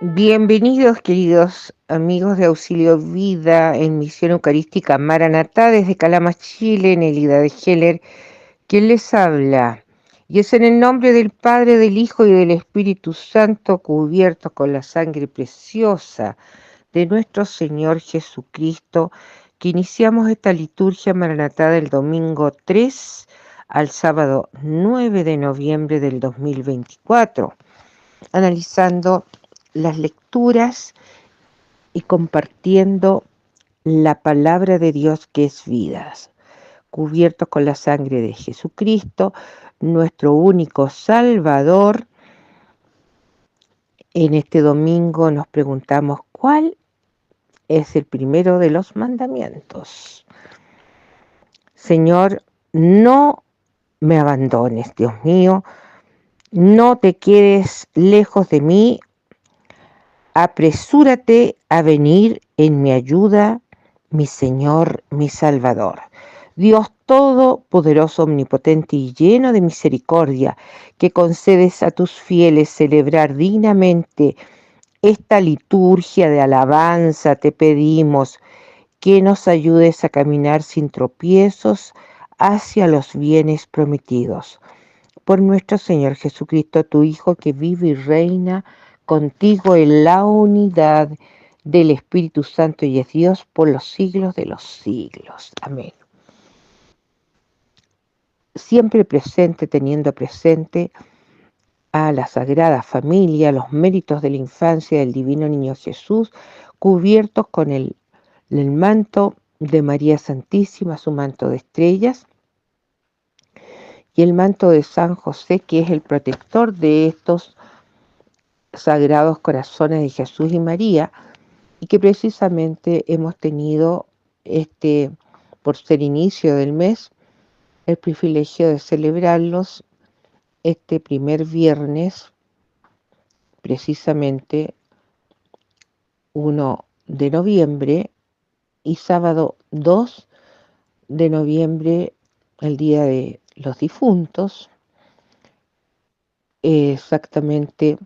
Bienvenidos, queridos amigos de Auxilio Vida en Misión Eucarística Maranatá desde Calama, Chile, Nelida de Heller, quien les habla. Y es en el nombre del Padre, del Hijo y del Espíritu Santo, cubiertos con la sangre preciosa de nuestro Señor Jesucristo, que iniciamos esta liturgia Maranatá del domingo 3 al sábado 9 de noviembre del 2024, analizando las lecturas y compartiendo la palabra de Dios que es vida, cubiertos con la sangre de Jesucristo, nuestro único Salvador. En este domingo nos preguntamos cuál es el primero de los mandamientos. Señor, no me abandones, Dios mío, no te quedes lejos de mí, apresúrate a venir en mi ayuda, mi Señor, mi Salvador. Dios Todopoderoso, Omnipotente y lleno de misericordia, que concedes a tus fieles celebrar dignamente esta liturgia de alabanza, te pedimos que nos ayudes a caminar sin tropiezos hacia los bienes prometidos. Por nuestro Señor Jesucristo, tu Hijo, que vive y reina contigo en la unidad del Espíritu Santo y es Dios por los siglos de los siglos. Amén. Siempre presente, teniendo presente a la Sagrada Familia, los méritos de la infancia del Divino Niño Jesús, cubiertos con el manto de María Santísima, su manto de estrellas, y el manto de San José, que es el protector de estos sagrados corazones de Jesús y María, y que precisamente hemos tenido, por ser inicio del mes, el privilegio de celebrarlos este primer viernes, precisamente 1 de noviembre, y sábado 2 de noviembre, el Día de los Difuntos, exactamente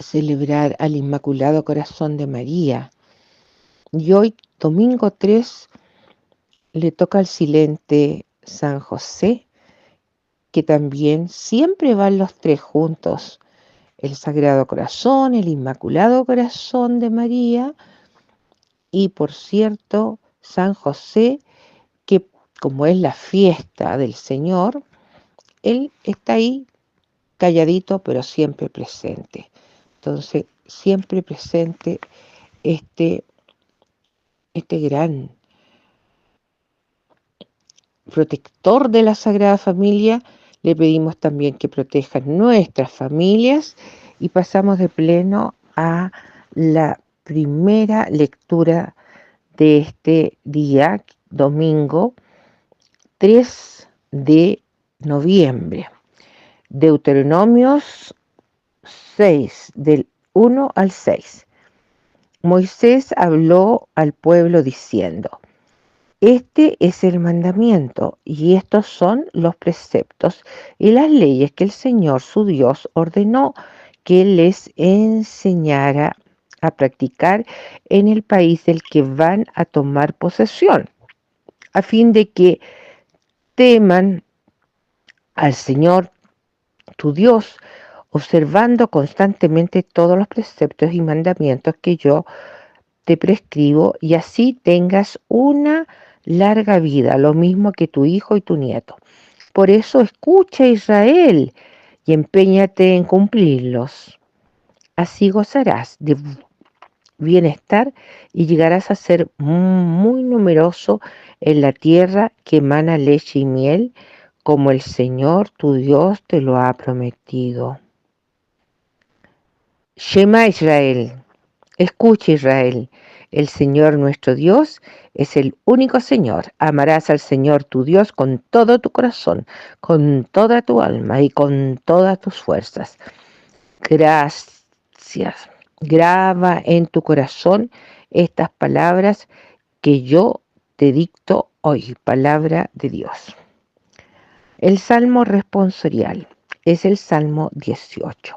celebrar al Inmaculado Corazón de María. Y hoy, domingo 3, le toca al silente San José, que también siempre van los tres juntos, el Sagrado Corazón, el Inmaculado Corazón de María y, por cierto, San José, que como es la fiesta del Señor, él está ahí calladito, pero siempre presente. Entonces, siempre presente este gran protector de la Sagrada Familia. Le pedimos también que proteja nuestras familias y pasamos de pleno a la primera lectura de este día, domingo 3 de noviembre. Deuteronomios 6, del 1 al 6. Moisés habló al pueblo diciendo: este es el mandamiento y estos son los preceptos y las leyes que el Señor su Dios ordenó que les enseñara a practicar en el país del que van a tomar posesión, a fin de que teman al Señor tu Dios, observando constantemente todos los preceptos y mandamientos que yo te prescribo, y así tengas una larga vida, lo mismo que tu hijo y tu nieto. Por eso escucha, Israel, y empeñate en cumplirlos. Así gozarás de bienestar y llegarás a ser muy numeroso en la tierra que emana leche y miel, como el Señor tu Dios te lo ha prometido. Shema Israel. Escucha, Israel, el Señor nuestro Dios es el único Señor. Amarás al Señor tu Dios con todo tu corazón, con toda tu alma y con todas tus fuerzas. Gracias. Graba en tu corazón estas palabras que yo te dicto hoy. Palabra de Dios. El Salmo responsorial es el Salmo 18.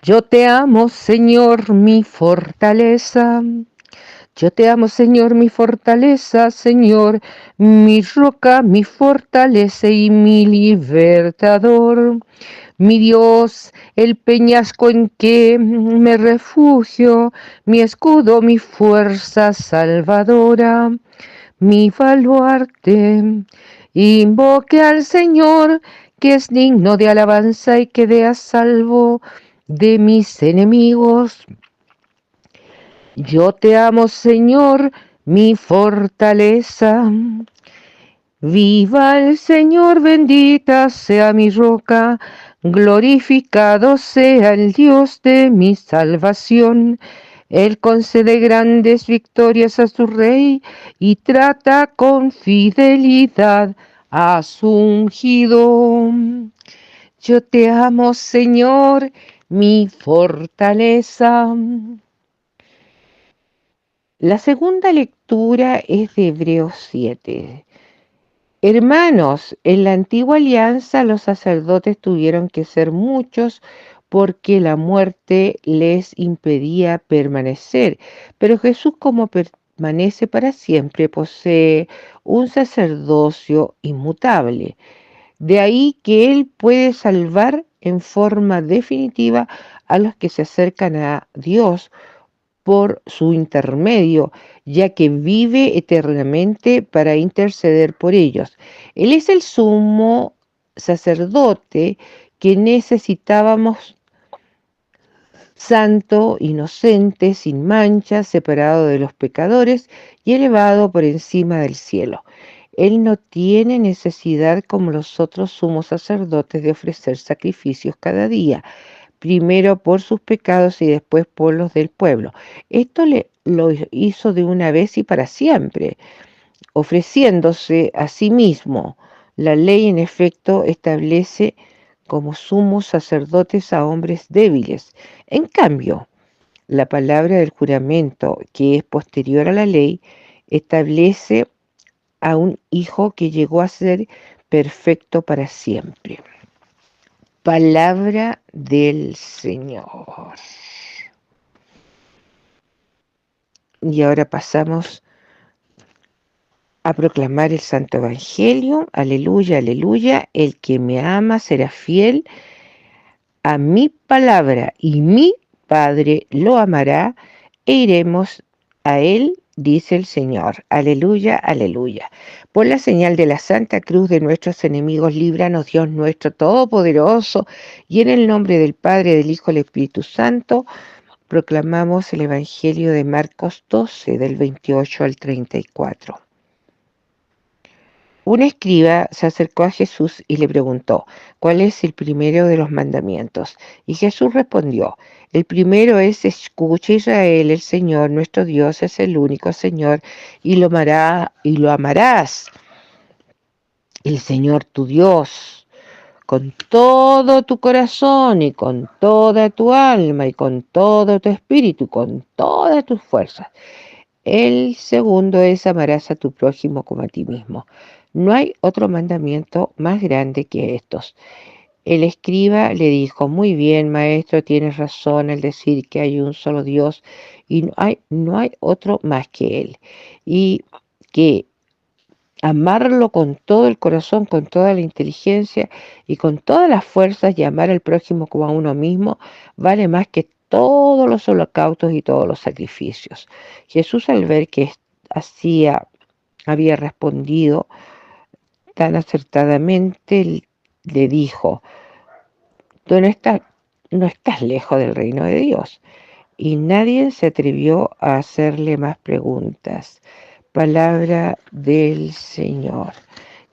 Yo te amo, Señor, mi fortaleza. Yo te amo, Señor, mi fortaleza, Señor, mi roca, mi fortaleza y mi libertador. Mi Dios, el peñasco en que me refugio, mi escudo, mi fuerza salvadora, mi baluarte. Invoque al Señor, que es digno de alabanza y que dé a salvo de mis enemigos. Yo te amo, Señor, mi fortaleza. Viva el Señor, bendita sea mi roca, glorificado sea el Dios de mi salvación. Él concede grandes victorias a su rey y trata con fidelidad a su ungido. Yo te amo, Señor, mi fortaleza. La segunda lectura es de Hebreos 7. Hermanos, en la antigua alianza los sacerdotes tuvieron que ser muchos porque la muerte les impedía permanecer, pero Jesús, como permanece para siempre, posee un sacerdocio inmutable. De ahí que Él puede salvar en forma definitiva a los que se acercan a Dios por su intermedio, ya que vive eternamente para interceder por ellos. Él es el sumo sacerdote que necesitábamos, santo, inocente, sin mancha, separado de los pecadores y elevado por encima del cielo. Él no tiene necesidad, como los otros sumos sacerdotes, de ofrecer sacrificios cada día, primero por sus pecados y después por los del pueblo. Esto lo hizo de una vez y para siempre, ofreciéndose a sí mismo. La ley, en efecto, establece como sumos sacerdotes a hombres débiles. En cambio, la palabra del juramento, que es posterior a la ley, establece a un hijo que llegó a ser perfecto para siempre. Palabra del Señor. Y ahora pasamos a proclamar el Santo Evangelio. Aleluya, aleluya. El que me ama será fiel a mi palabra y mi Padre lo amará e iremos a él, dice el Señor. Aleluya, aleluya. Por la señal de la Santa Cruz de nuestros enemigos, líbranos, Dios nuestro Todopoderoso, y en el nombre del Padre, del Hijo y del Espíritu Santo, proclamamos el Evangelio de Marcos 12, del 28 al 34. Un escriba se acercó a Jesús y le preguntó, ¿cuál es el primero de los mandamientos? Y Jesús respondió, el primero es, escucha Israel, el Señor nuestro Dios es el único Señor y lo amarás, el Señor tu Dios, con todo tu corazón y con toda tu alma y con todo tu espíritu y con todas tus fuerzas. El segundo es amarás a tu prójimo como a ti mismo. No hay otro mandamiento más grande que estos. El escriba le dijo, muy bien, maestro, tienes razón al decir que hay un solo Dios y no hay otro más que Él. Y que amarlo con todo el corazón, con toda la inteligencia y con todas las fuerzas y amar al prójimo como a uno mismo vale más que todos los holocaustos y todos los sacrificios. Jesús, al ver que había respondido tan acertadamente, le dijo, tú no estás lejos del reino de Dios. Y nadie se atrevió a hacerle más preguntas. Palabra del Señor.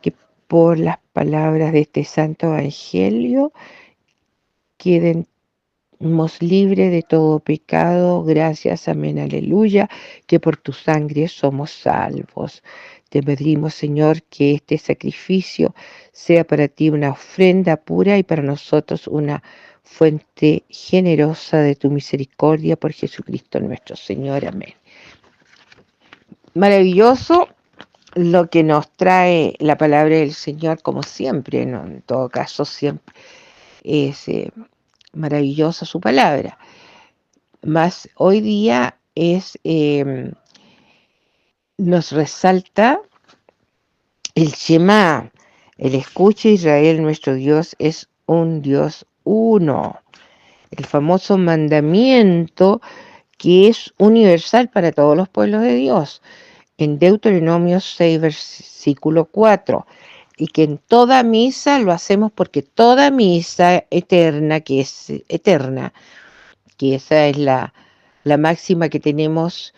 Que por las palabras de este santo evangelio quedemos libres de todo pecado. Gracias, amén, aleluya, que por tu sangre somos salvos. Te pedimos, Señor, que este sacrificio sea para ti una ofrenda pura y para nosotros una fuente generosa de tu misericordia por Jesucristo nuestro Señor. Amén. Maravilloso lo que nos trae la palabra del Señor, como siempre, ¿no? En todo caso, siempre es maravillosa su palabra. Más hoy día nos resalta el Shema, el escucha Israel, nuestro Dios es un Dios uno. El famoso mandamiento que es universal para todos los pueblos de Dios, en Deuteronomio 6, versículo 4, y que en toda misa lo hacemos porque toda misa eterna, que es eterna, que esa es la máxima que tenemos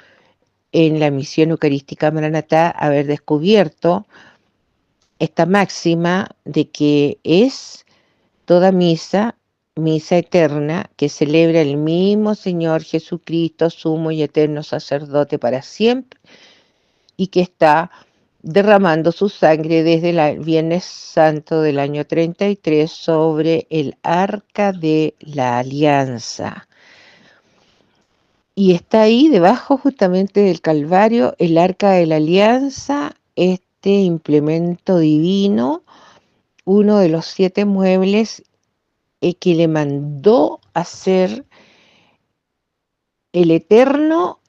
en la misión eucarística Maranatá, haber descubierto esta máxima de que es toda misa, misa eterna, que celebra el mismo Señor Jesucristo, sumo y eterno sacerdote para siempre, y que está derramando su sangre desde el Viernes Santo del año 33 sobre el Arca de la Alianza. Y está ahí debajo justamente del Calvario el Arca de la Alianza, este implemento divino, uno de los 7 muebles que le mandó hacer el Eterno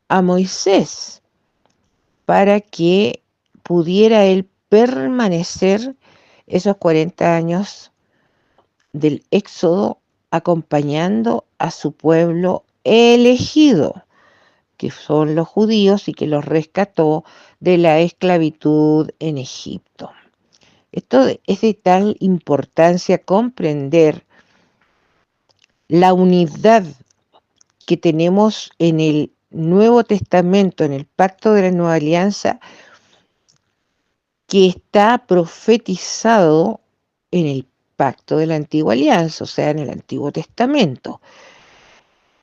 a Moisés para que pudiera él permanecer esos 40 años del Éxodo acompañando a su pueblo elegido, que son los judíos, y que los rescató de la esclavitud en Egipto. Esto es de tal importancia comprender la unidad que tenemos en el Nuevo Testamento, en el Pacto de la Nueva Alianza, que está profetizado en el Pacto de la Antigua Alianza, o sea, en el Antiguo Testamento.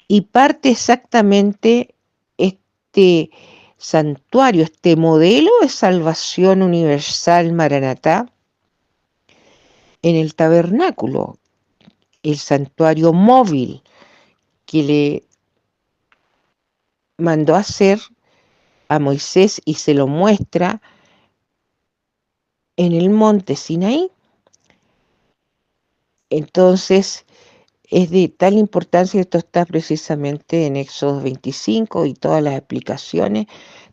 Y parte exactamente este santuario, este modelo de salvación universal Maranatá en el tabernáculo, el santuario móvil que le mandó hacer a Moisés y se lo muestra en el monte Sinaí. Entonces, es de tal importancia, esto está precisamente en Éxodo 25 y todas las explicaciones,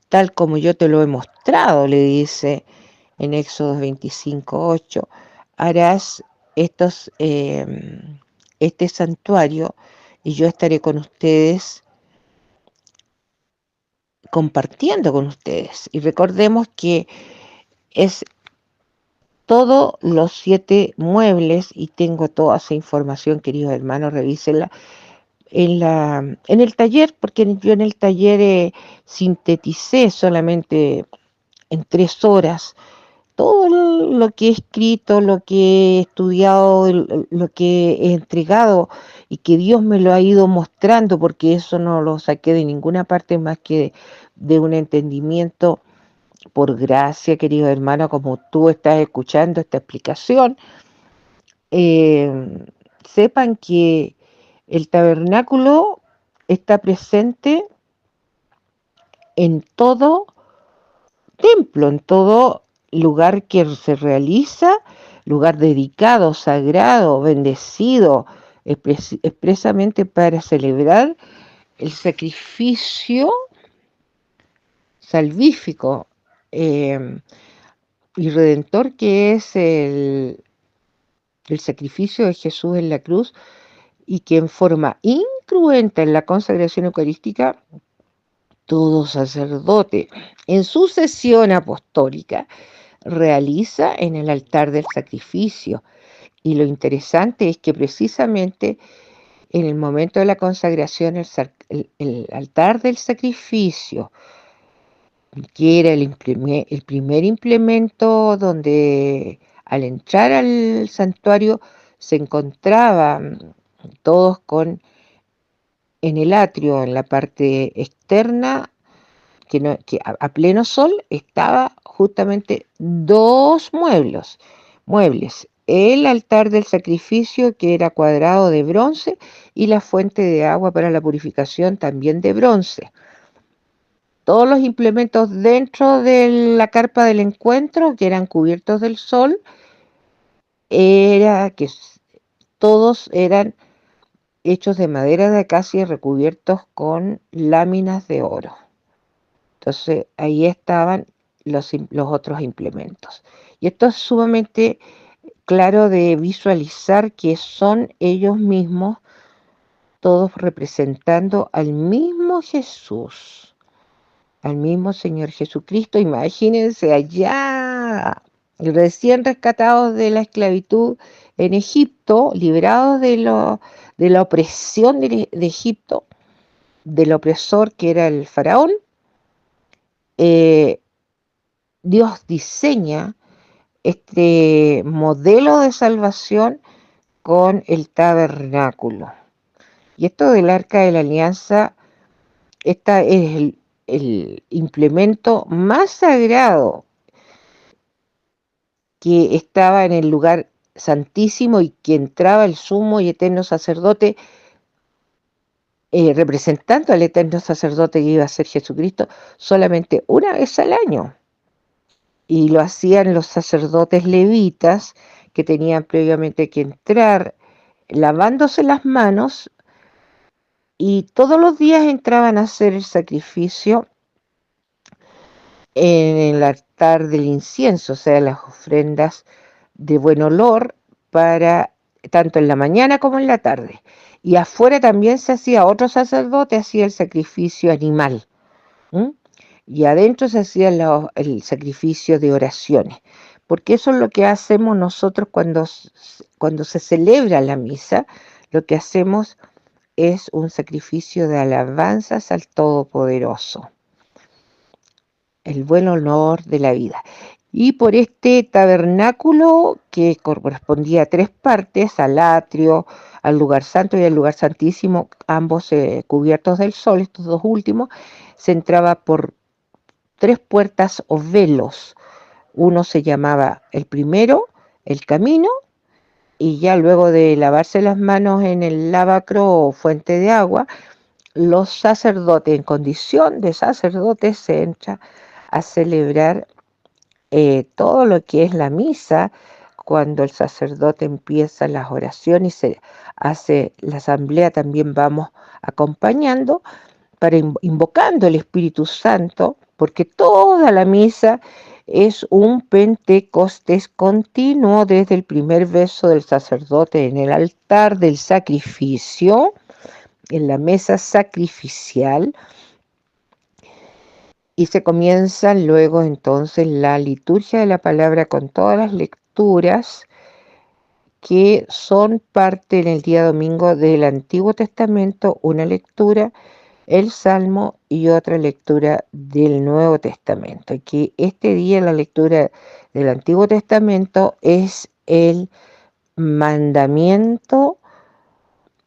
tal como yo te lo he mostrado, le dice en Éxodo 25:8, harás este santuario y yo estaré con ustedes, compartiendo con ustedes. Y recordemos que es todos los 7 muebles, y tengo toda esa información, queridos hermanos, revísenla en el taller, porque yo en el taller sinteticé solamente en 3 horas todo lo que he escrito, lo que he estudiado, lo que he entregado, y que Dios me lo ha ido mostrando, porque eso no lo saqué de ninguna parte más que de un entendimiento por gracia, querido hermano, como tú estás escuchando esta explicación. Sepan que el tabernáculo está presente en todo templo, en todo lugar que se realiza, lugar dedicado, sagrado, bendecido, expresamente para celebrar el sacrificio salvífico y redentor que es el sacrificio de Jesús en la cruz, y que en forma incruenta en la consagración eucarística todo sacerdote en su sesión apostólica realiza en el altar del sacrificio. Y lo interesante es que precisamente en el momento de la consagración, el altar del sacrificio, que era el primer implemento donde al entrar al santuario se encontraban todos en el atrio, en la parte externa, que a pleno sol estaba justamente 2 muebles. El altar del sacrificio, que era cuadrado de bronce, y la fuente de agua para la purificación, también de bronce. Todos los implementos dentro de la carpa del encuentro, que eran cubiertos del sol, todos eran hechos de madera de acacia y recubiertos con láminas de oro. Entonces ahí estaban los otros implementos. Y esto es sumamente claro de visualizar que son ellos mismos, todos representando al mismo Jesús, al mismo Señor Jesucristo. Imagínense allá, recién rescatados de la esclavitud en Egipto, liberados de la opresión de Egipto, del opresor que era el faraón. Dios diseña este modelo de salvación con el tabernáculo. Y esto del arca de la alianza, esta es el implemento más sagrado que estaba en el lugar santísimo y que entraba el sumo y eterno sacerdote, representando al eterno sacerdote que iba a ser Jesucristo, solamente una vez al año. Y lo hacían los sacerdotes levitas, que tenían previamente que entrar lavándose las manos, y todos los días entraban a hacer el sacrificio en el altar del incienso, o sea, las ofrendas de buen olor, para tanto en la mañana como en la tarde. Y afuera también se hacía, otro sacerdote hacía el sacrificio animal, ¿m? Y adentro se hacía el sacrificio de oraciones, porque eso es lo que hacemos nosotros cuando se celebra la misa. Lo que hacemos es un sacrificio de alabanzas al Todopoderoso, el buen olor de la vida. Y por este tabernáculo, que correspondía a 3 partes, al atrio, al lugar santo y al lugar santísimo, ambos cubiertos del sol, estos dos últimos, se entraba por 3 puertas o velos. Uno se llamaba el primero, el camino, y ya luego de lavarse las manos en el lavacro o fuente de agua, los sacerdotes, en condición de sacerdotes, se entra a celebrar todo lo que es la misa. Cuando el sacerdote empieza las oraciones y se hace la asamblea, también vamos acompañando para invocando el Espíritu Santo, porque toda la misa es un Pentecostés continuo desde el primer beso del sacerdote en el altar del sacrificio, en la mesa sacrificial, y se comienza luego entonces la liturgia de la palabra con todas las lecturas que son parte en el día domingo del Antiguo Testamento, una lectura, el Salmo, y otra lectura del Nuevo Testamento. Que este día la lectura del Antiguo Testamento es el mandamiento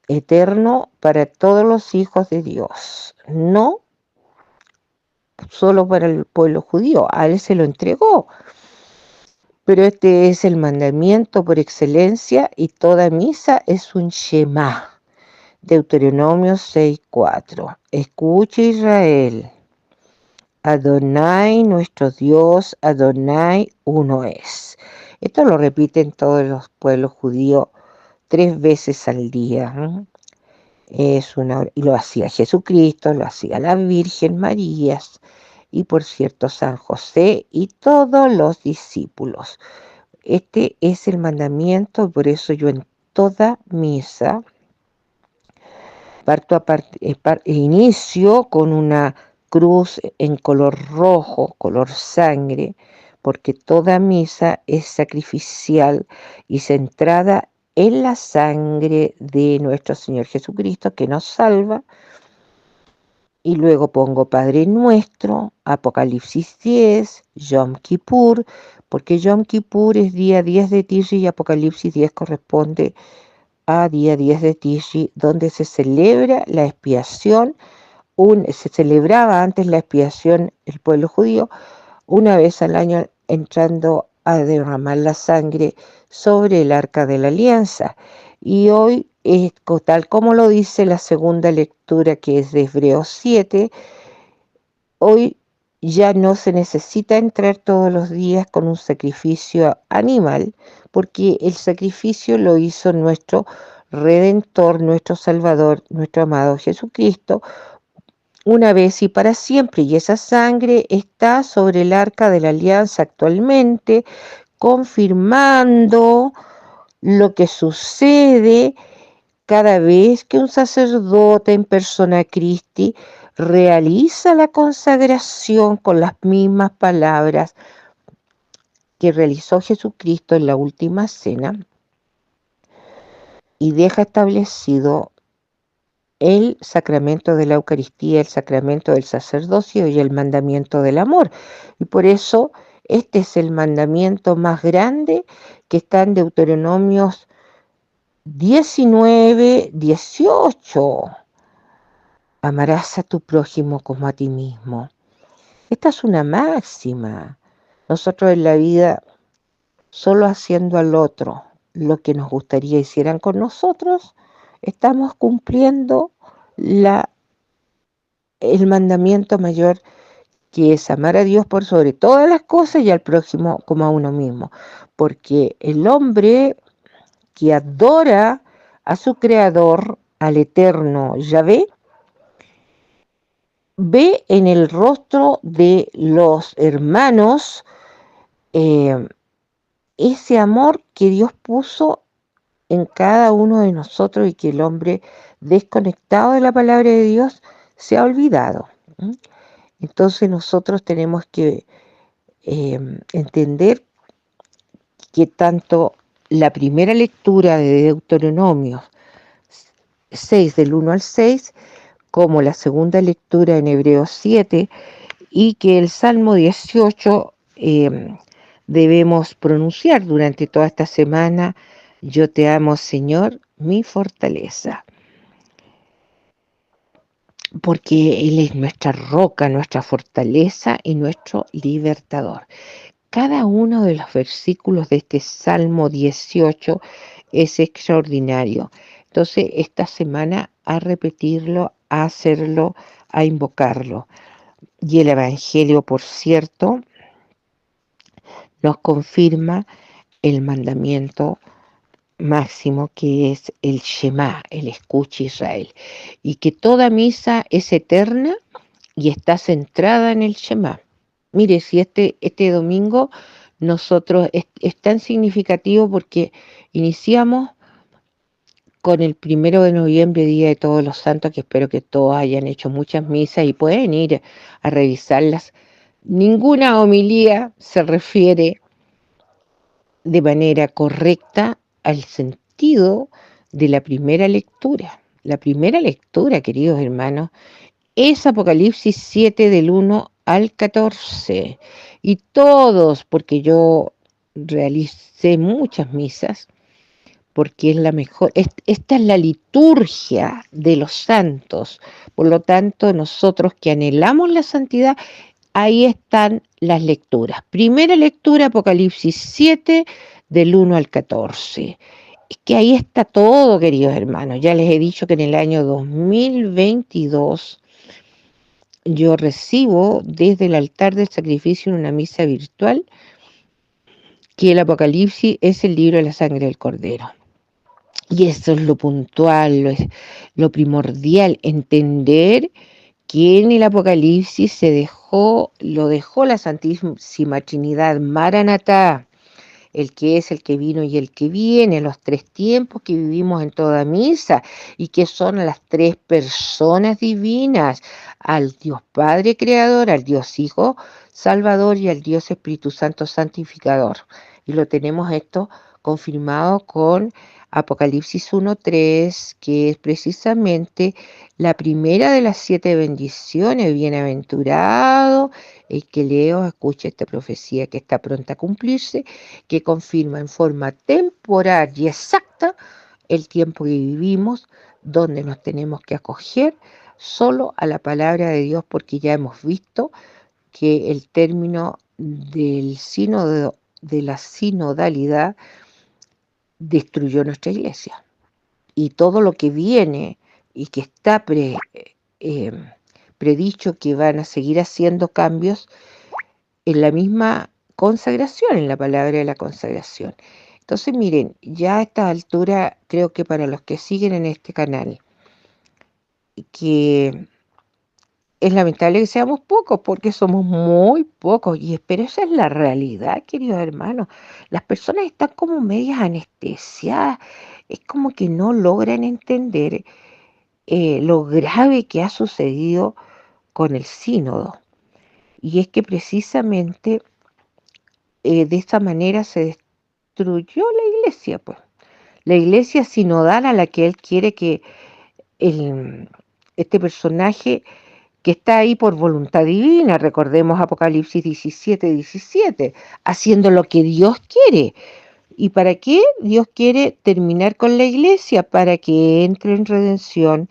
eterno para todos los hijos de Dios, no solo para el pueblo judío, a él se lo entregó, pero este es el mandamiento por excelencia, y toda misa es un Shema. Deuteronomio 6:4. Escucha, Israel, Adonai nuestro Dios, Adonai uno es. Esto lo repiten todos los pueblos judíos 3 veces al día, ¿no? Y lo hacía Jesucristo, lo hacía la Virgen María, y por cierto San José y todos los discípulos. Este es el mandamiento, por eso yo en toda misa inicio con una cruz en color rojo, color sangre, porque toda misa es sacrificial y centrada en la sangre de nuestro Señor Jesucristo, que nos salva. Y luego pongo Padre Nuestro, Apocalipsis 10, Yom Kippur, porque Yom Kippur es día 10 de Tishri y Apocalipsis 10 corresponde a día 10 de Tishri, donde se celebra la expiación. Se celebraba antes la expiación el pueblo judío, una vez al año, entrando a derramar la sangre sobre el arca de la alianza. Y hoy, tal como lo dice la segunda lectura, que es de Hebreos 7, hoy ya no se necesita entrar todos los días con un sacrificio animal, porque el sacrificio lo hizo nuestro Redentor, nuestro Salvador, nuestro amado Jesucristo, una vez y para siempre. Y esa sangre está sobre el arca de la alianza actualmente, confirmando lo que sucede cada vez que un sacerdote en persona Christi realiza la consagración con las mismas palabras que realizó Jesucristo en la última cena y deja establecido el sacramento de la Eucaristía, el sacramento del sacerdocio y el mandamiento del amor. Y por eso este es el mandamiento más grande que está en Deuteronomios 19, 18. Amarás a tu prójimo como a ti mismo. Esta es una máxima. Nosotros en la vida, solo haciendo al otro lo que nos gustaría hicieran con nosotros, estamos cumpliendo el mandamiento mayor, que es amar a Dios por sobre todas las cosas y al prójimo como a uno mismo. Porque el hombre que adora a su creador, al eterno Yahvé, ve en el rostro de los hermanos ese amor que Dios puso en cada uno de nosotros y que el hombre desconectado de la palabra de Dios se ha olvidado. Entonces nosotros tenemos que entender que tanto la primera lectura de Deuteronomio 6 del 1 al 6 como la segunda lectura en Hebreos 7 y que el Salmo 18 debemos pronunciar durante toda esta semana: yo te amo, Señor, mi fortaleza, porque Él es nuestra roca, nuestra fortaleza y nuestro libertador. Cada uno de los versículos de este Salmo 18 es extraordinario. Entonces, esta semana a repetirlo, a hacerlo, a invocarlo. Y el Evangelio, por cierto, nos confirma el mandamiento máximo, que es el Shema, el escucha Israel, y que toda misa es eterna y está centrada en el Shema. Mire, si este domingo nosotros es tan significativo porque iniciamos con el 1 de noviembre, Día de Todos los Santos, que espero que todos hayan hecho muchas misas y pueden ir a revisarlas. Ninguna homilía se refiere de manera correcta al sentido de la primera lectura. La primera lectura, queridos hermanos, es Apocalipsis 7 del 1 al 14. Y todos, porque yo realicé muchas misas, porque es la mejor, esta es la liturgia de los santos. Por lo tanto, nosotros que anhelamos la santidad, ahí están las lecturas. Primera lectura, Apocalipsis 7, del 1 al 14. Es que ahí está todo, queridos hermanos. Ya les he dicho que en el año 2022 yo recibo desde el altar del sacrificio en una misa virtual que el Apocalipsis es el libro de la sangre del Cordero. Y eso es lo puntual, lo primordial, entender que en el Apocalipsis lo dejó la Santísima Trinidad, Maranatá, el que es, el que vino y el que viene, los tres tiempos que vivimos en toda misa y que son las tres personas divinas: al Dios Padre Creador, al Dios Hijo Salvador y al Dios Espíritu Santo Santificador. Y lo tenemos esto confirmado con Apocalipsis 1:3, que es precisamente la primera de las 7 bendiciones: bienaventurado el que leo, escucha esta profecía que está pronta a cumplirse, que confirma en forma temporal y exacta el tiempo que vivimos, donde nos tenemos que acoger solo a la palabra de Dios, porque ya hemos visto que el término del sínodo, de la sinodalidad, destruyó nuestra iglesia. Y todo lo que viene y que está predicho que van a seguir haciendo cambios en la misma consagración, en la palabra de la consagración. Entonces, miren, ya a esta altura, creo que para los que siguen en este canal, que es lamentable que seamos pocos, porque somos muy pocos, pero esa es la realidad, queridos hermanos. Las personas están como medias anestesiadas, es como que no logran entender lo grave que ha sucedido con el sínodo. Y es que precisamente de esta manera se destruyó la iglesia, pues. La iglesia sinodal a la que él quiere que el, este personaje que está ahí por voluntad divina, recordemos Apocalipsis 17:17, haciendo lo que Dios quiere. ¿Y para qué? Dios quiere terminar con la iglesia, para que entre en redención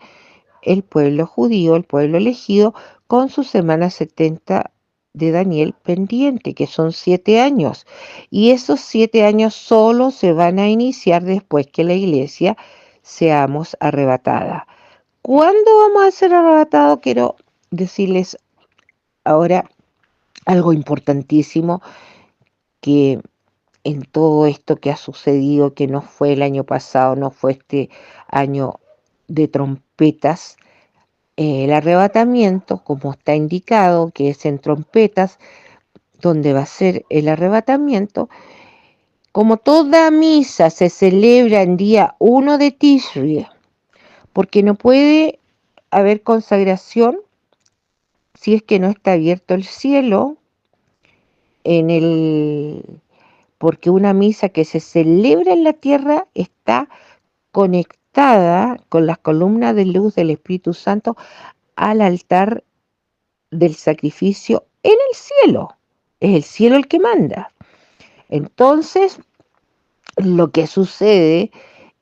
el pueblo judío, el pueblo elegido, con su semana 70 de Daniel pendiente, que son 7 años. Y esos 7 años solo se van a iniciar después que la iglesia seamos arrebatada. ¿Cuándo vamos a ser arrebatados? Quiero decirles ahora algo importantísimo, que en todo esto que ha sucedido, que no fue el año pasado, no fue este año de trompetas, el arrebatamiento, como está indicado, que es en trompetas, donde va a ser el arrebatamiento, como toda misa se celebra en día 1 de Tishri, porque no puede haber consagración si es que no está abierto el cielo en el porque una misa que se celebra en la tierra está conectada con las columnas de luz del Espíritu Santo al altar del sacrificio en el cielo. Es el cielo el que manda. Entonces, lo que sucede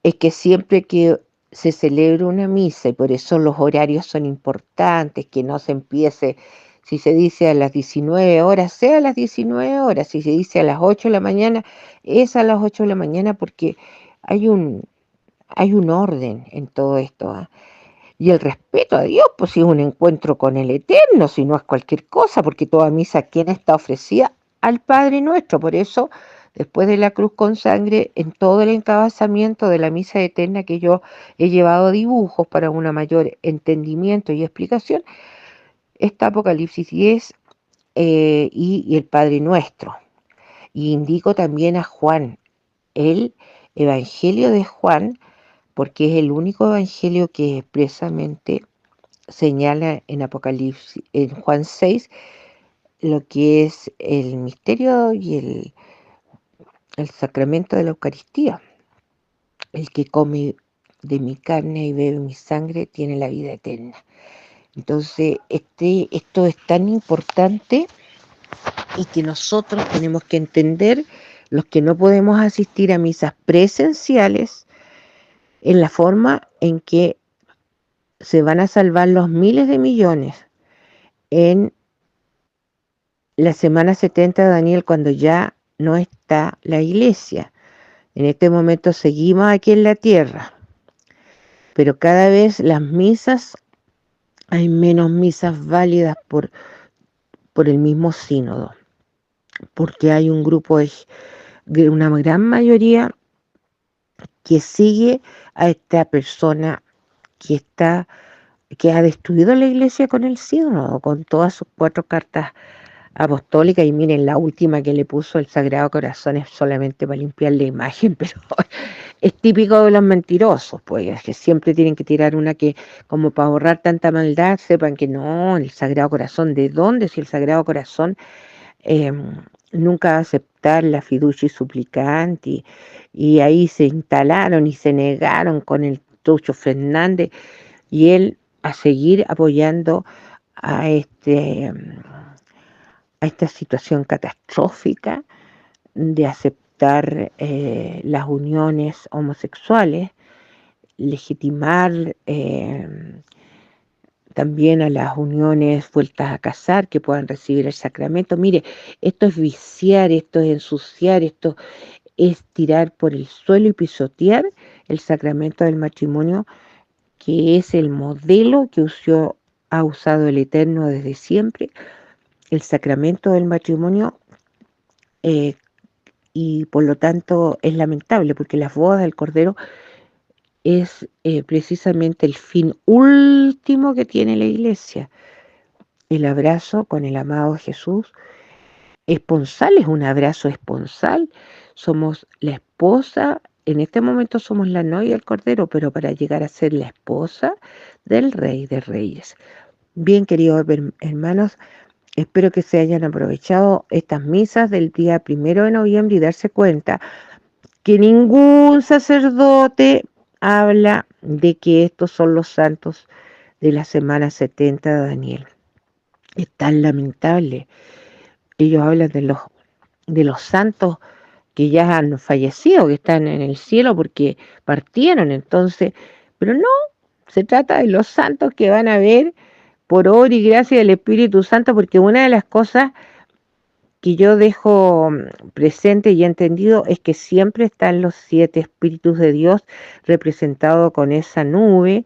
es que siempre que se celebra una misa, y por eso los horarios son importantes, que no se empiece, si se dice a las 19 horas, sea a las 19 horas, si se dice a las 8 de la mañana, es a las 8 de la mañana, porque hay un, hay un orden en todo esto, ¿eh? Y el respeto a Dios, pues si es un encuentro con el Eterno, si no es cualquier cosa, porque toda misa, ¿quién está ofrecida? Al Padre nuestro. Por eso, después de la cruz con sangre, en todo el encabezamiento de la misa eterna, que yo he llevado dibujos para un mayor entendimiento y explicación, está Apocalipsis 10 y el Padre nuestro. Y indico también a Juan, el Evangelio de Juan, porque es el único evangelio que expresamente señala en Apocalipsis, en Juan 6, lo que es el misterio y el sacramento de la Eucaristía. El que come de mi carne y bebe mi sangre tiene la vida eterna. Entonces, esto es tan importante y que nosotros tenemos que entender, los que no podemos asistir a misas presenciales, en la forma en que se van a salvar los miles de millones en la semana 70 de Daniel, cuando ya no está la iglesia. En este momento seguimos aquí en la tierra, pero cada vez las misas, hay menos misas válidas por el mismo sínodo, porque hay un grupo de una gran mayoría que sigue a esta persona que está que ha destruido la iglesia con el sínodo, con todas sus 4 cartas apostólica. Y miren, la última que le puso el Sagrado Corazón es solamente para limpiar la imagen, pero es típico de los mentirosos, pues, que siempre tienen que tirar una que, como para ahorrar tanta maldad, sepan que no, el Sagrado Corazón, ¿de dónde? Si el Sagrado Corazón eh, nunca va a aceptar la fiducia suplicante, y ahí se instalaron y se negaron con el Tucho Fernández, y él a seguir apoyando a a esta situación catastrófica de aceptar las uniones homosexuales, legitimar también a las uniones vueltas a casar que puedan recibir el sacramento. Mire, esto es viciar, esto es ensuciar, esto es tirar por el suelo y pisotear el sacramento del matrimonio, que es el modelo que ha usado el Eterno desde siempre. El sacramento del matrimonio, eh, y por lo tanto es lamentable porque las bodas del Cordero es precisamente el fin último que tiene la iglesia, el abrazo con el amado Jesús. Esponsal es un abrazo esponsal, somos la esposa, en este momento somos la novia del Cordero, pero para llegar a ser la esposa del Rey de Reyes. Bien, queridos hermanos, espero que se hayan aprovechado estas misas del día 1 de noviembre y darse cuenta que ningún sacerdote habla de que estos son los santos de la semana 70 de Daniel. Es tan lamentable. Ellos hablan de los santos que ya han fallecido, que están en el cielo porque partieron, entonces, pero no, se trata de los santos que van a ver por obra y gracia del Espíritu Santo, porque una de las cosas que yo dejo presente y entendido es que siempre están los 7 espíritus de Dios representados con esa nube,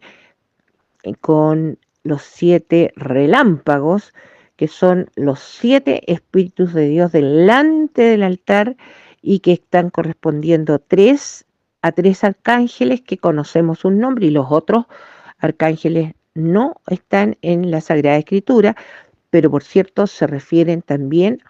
con los 7 relámpagos, que son los 7 espíritus de Dios delante del altar y que están correspondiendo a 3 arcángeles que conocemos un nombre y los otros arcángeles no están en la Sagrada Escritura, pero por cierto se refieren también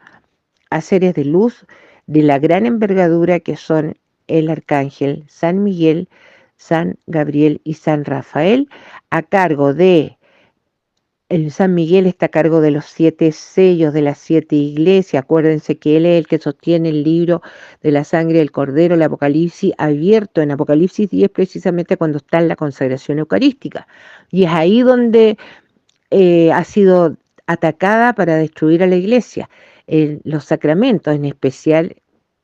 a seres de luz de la gran envergadura que son el arcángel San Miguel, San Gabriel y San Rafael, a cargo de, el San Miguel está a cargo de los 7 sellos de las 7 iglesias. Acuérdense que él es el que sostiene el libro de la sangre del Cordero, el Apocalipsis, abierto en Apocalipsis 10 precisamente cuando está en la consagración eucarística. Y es ahí donde ha sido atacada para destruir a la iglesia. En los sacramentos, en especial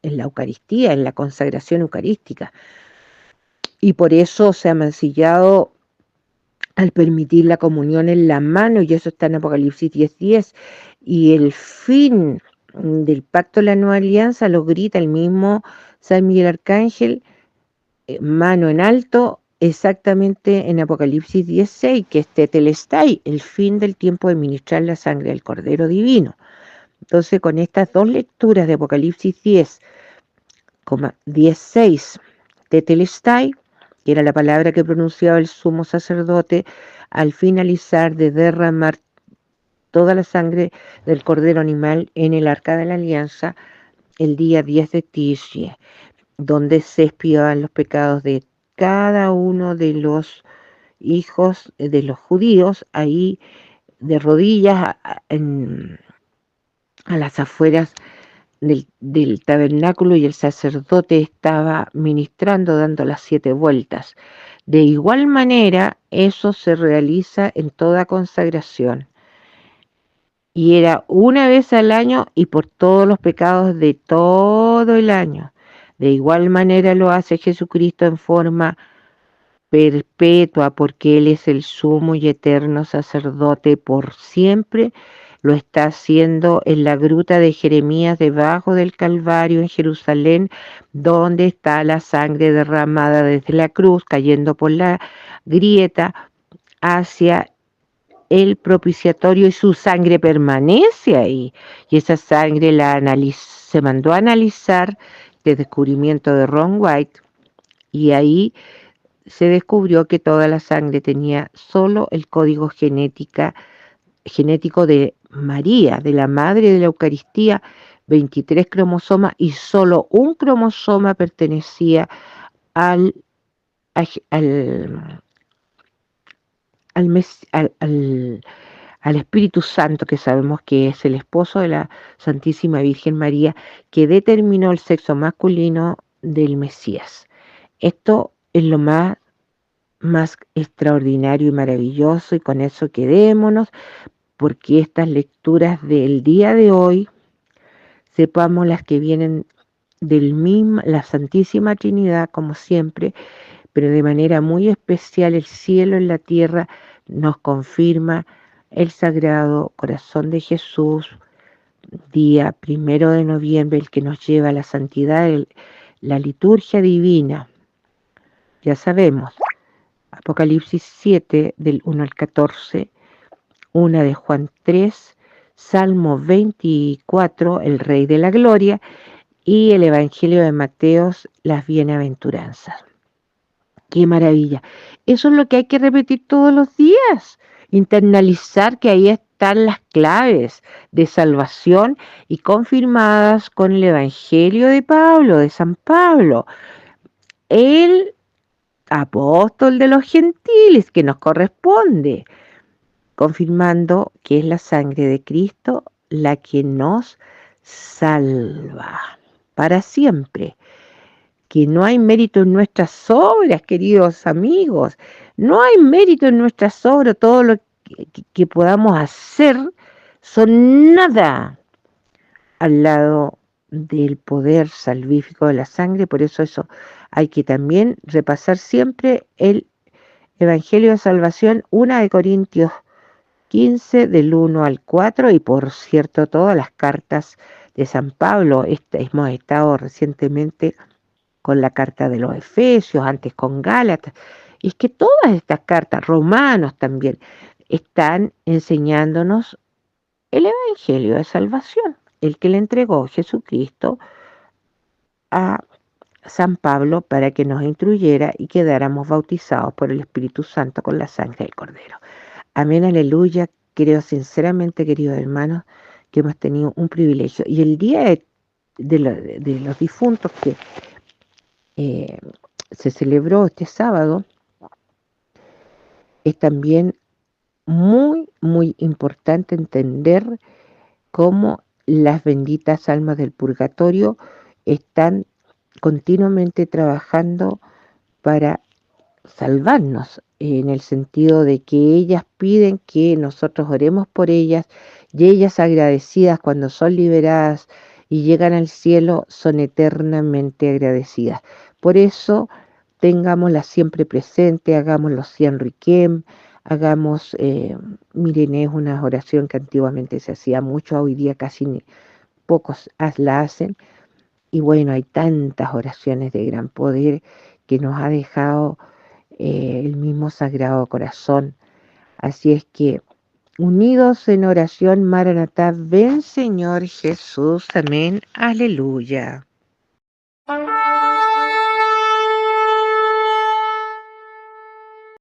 en la Eucaristía, en la consagración eucarística. Y por eso se ha mancillado al permitir la comunión en la mano, y eso está en Apocalipsis 10:10, y el fin del pacto de la nueva alianza lo grita el mismo San Miguel Arcángel, mano en alto, exactamente en Apocalipsis 10:6, que es Tetelestai, el fin del tiempo de ministrar la sangre del Cordero Divino. Entonces, con estas dos lecturas de Apocalipsis 10:6, Tetelestai, que era la palabra que pronunciaba el sumo sacerdote al finalizar de derramar toda la sangre del cordero animal en el arca de la alianza el día 10 de Tishrei, donde se expiaban los pecados de cada uno de los hijos de los judíos, ahí de rodillas a las afueras del tabernáculo, y el sacerdote estaba ministrando, dando las 7 vueltas. De igual manera, eso se realiza en toda consagración. Y era una vez al año y por todos los pecados de todo el año. De igual manera lo hace Jesucristo en forma perpetua, porque Él es el sumo y eterno sacerdote por siempre. Lo está haciendo en la gruta de Jeremías, debajo del Calvario en Jerusalén, donde está la sangre derramada desde la cruz, cayendo por la grieta hacia el propiciatorio, y su sangre permanece ahí. Y esa sangre se mandó a analizar de descubrimiento de Ron White, y ahí se descubrió que toda la sangre tenía solo el código genético de María, de la Madre de la Eucaristía, 23 cromosomas, y solo un cromosoma pertenecía al, al, al Espíritu Santo, que sabemos que es el esposo de la Santísima Virgen María, que determinó el sexo masculino del Mesías. Esto es lo más extraordinario y maravilloso, y con eso quedémonos, porque estas lecturas del día de hoy, sepamos las que vienen del mismo, la Santísima Trinidad, como siempre, pero de manera muy especial el cielo en la tierra nos confirma el Sagrado Corazón de Jesús, día 1 de noviembre, el que nos lleva a la santidad, la liturgia divina. Ya sabemos, Apocalipsis 7, del 1 al 14, una de Juan 3, Salmo 24, el Rey de la Gloria, y el Evangelio de Mateo, las bienaventuranzas. ¡Qué maravilla! Eso es lo que hay que repetir todos los días, internalizar que ahí están las claves de salvación y confirmadas con el Evangelio de Pablo, de San Pablo, el apóstol de los gentiles que nos corresponde, confirmando que es la sangre de Cristo la que nos salva para siempre, que no hay mérito en nuestras obras, queridos amigos, no hay mérito en nuestras obras, todo lo que podamos hacer son nada al lado del poder salvífico de la sangre. Por eso hay que también repasar siempre el Evangelio de Salvación, 1 de Corintios 15 del 1 al 4, y por cierto todas las cartas de San Pablo. Hemos estado recientemente con la carta de los Efesios, antes con Gálatas, y es que todas estas cartas, Romanos también, están enseñándonos el Evangelio de Salvación, el que le entregó Jesucristo a San Pablo para que nos instruyera y quedáramos bautizados por el Espíritu Santo con la sangre del Cordero. Amén, aleluya. Creo sinceramente, queridos hermanos, que hemos tenido un privilegio. Y el día de los difuntos que eh, se celebró este sábado es también muy, muy importante entender cómo las benditas almas del purgatorio están continuamente trabajando para salvarnos, en el sentido de que ellas piden que nosotros oremos por ellas, y ellas, agradecidas cuando son liberadas y llegan al cielo, son eternamente agradecidas. Por eso tengámoslas siempre presente, hagamos los 100 Requiem, hagamos, miren, es una oración que antiguamente se hacía mucho, hoy día casi pocos la hacen. Y bueno, hay tantas oraciones de gran poder que nos ha dejado el mismo Sagrado Corazón. Así es que, unidos en oración, Maranatá, ven Señor Jesús, amén, aleluya.